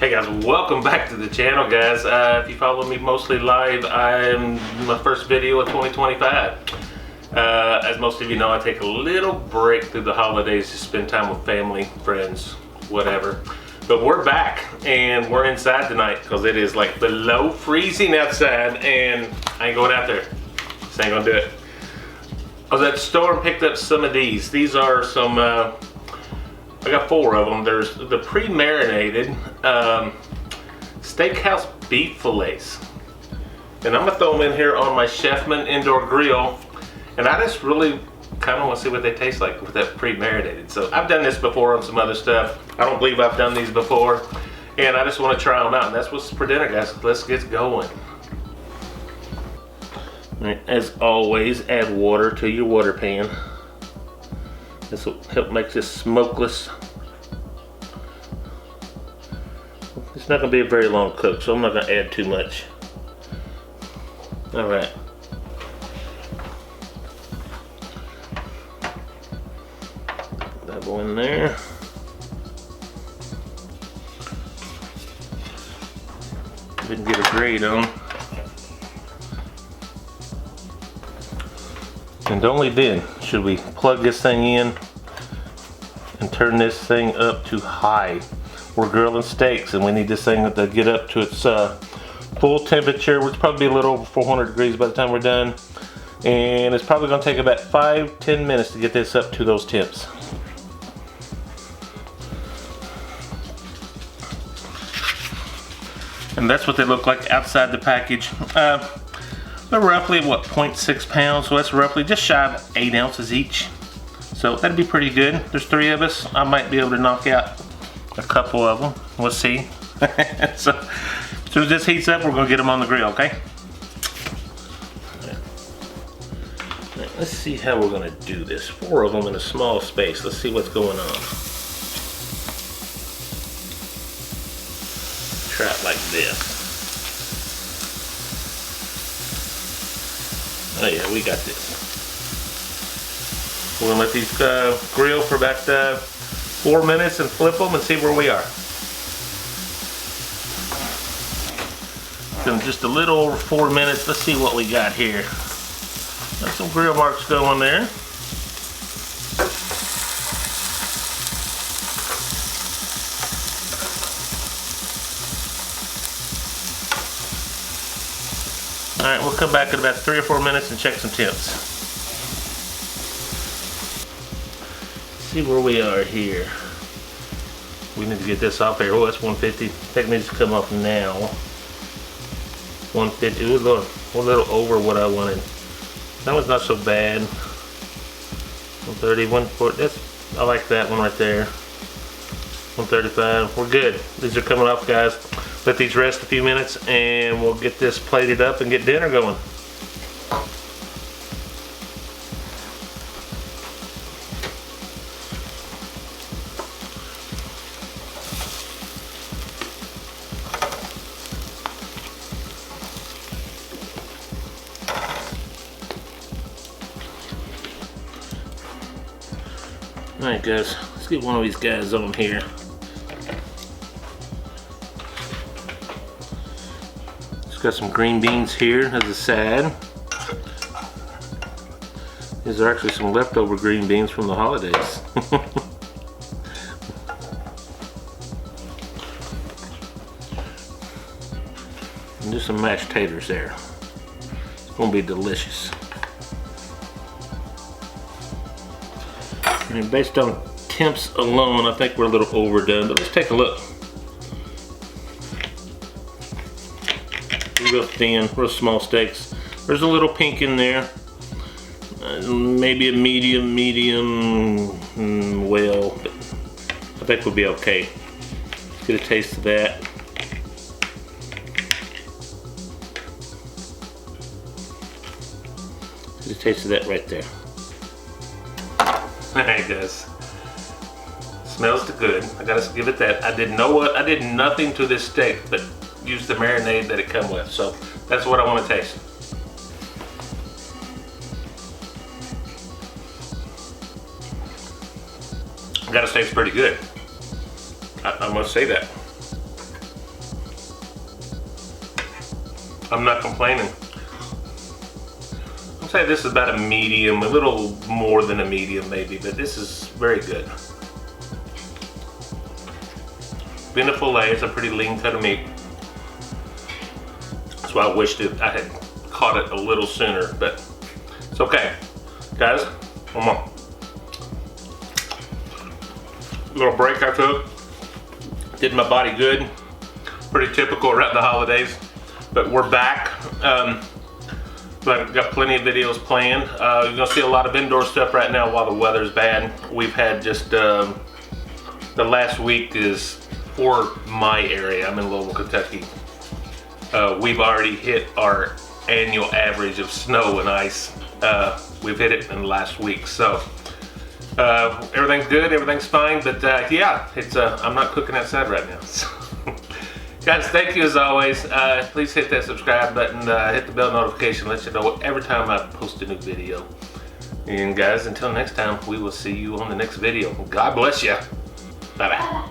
Hey guys, welcome back to the channel, guys. If you follow me mostly live, I'm my first video of 2025. As most of you know, I take a little break through the holidays to spend time with family, friends, whatever. But we're back and we're inside tonight because it is like below freezing outside and I ain't going out there. Just ain't gonna do it. I was at the store and picked up some of these. These are some I got 4 of them. There's the pre-marinated Steakhouse beef fillets. And I'm gonna throw them in here on my Chefman indoor grill. And I just really kind of want to see what they taste like with that pre-marinated. So I've done this before on some other stuff. I don't believe I've done these before. And I just want to try them out. And that's what's for dinner, guys. Let's get going. All right, as always, add water to your water pan. This will help make this smokeless. It's not going to be a very long cook, so I'm not going to add too much. All right. Double in there. Didn't get a grate on. And only then should we plug this thing in and turn this thing up to high. We're grilling steaks and we need this thing to get up to its full temperature, which probably be a little over 400 degrees by the time we're done. And it's probably going to take about 5-10 minutes to get this up to those temps. And that's what they look like outside the package. They're roughly, what, 0.6 pounds, so that's roughly just shy of 8 ounces each. So that'd be pretty good. There's 3 of us. I might be able to knock out a couple of them. We'll see. So as soon as this heats up, we're gonna get them on the grill, okay? Right, let's see how we're gonna do this. 4 of them in a small space. Let's see what's going on. Try it like this. Oh yeah, we got this. We're gonna let these grill for about 4 minutes and flip them and see where we are. In just a little over 4 minutes, let's see what we got here. Got some grill marks going there. All right, we'll come back in about 3 or 4 minutes and check some temps. See where we are here. We need to get this off here. Oh, that's 150. That needs to come off now. 150. It was a little over what I wanted. That one's not so bad. 130, 140. That's, I like that one right there. 135. We're good. These are coming off, guys. Let these rest a few minutes and we'll get this plated up and get dinner going. Alright guys, let's get one of these guys on here. Got some green beans here as a side. These are actually some leftover green beans from the holidays. And just some mashed taters there. It's gonna be delicious. And based on temps alone, I think we're a little overdone, but let's take a look. Real thin, real small steaks. There's a little pink in there. Maybe a medium well, but I think we'll be okay. Let's get a taste of that. Get a taste of that right there. Alright guys. Smells good. I gotta give it that. I didn't know what, I did nothing to this steak but use the marinade that it come with, so that's what I want to taste. Gotta say it's pretty good. I must say that. I'm not complaining. I'd say this is about a medium, a little more than a medium maybe, but this is very good. Being a fillet, it's a pretty lean cut of meat. That's why I wished I had caught it a little sooner, but it's okay. Guys, come on. Little break I took. Did my body good. Pretty typical around the holidays, but we're back. But I've got plenty of videos planned. You're gonna see a lot of indoor stuff right now while the weather's bad. We've had just, the last week is, for my area, I'm in Louisville, Kentucky. We've already hit our annual average of snow and ice. We've hit it in the last week, so everything's good, everything's fine. But yeah, it's I'm not cooking outside right now. So. Guys, thank you as always. Please hit that subscribe button, hit the bell notification, let you know every time I post a new video. And guys, until next time, we will see you on the next video. God bless you. Bye bye.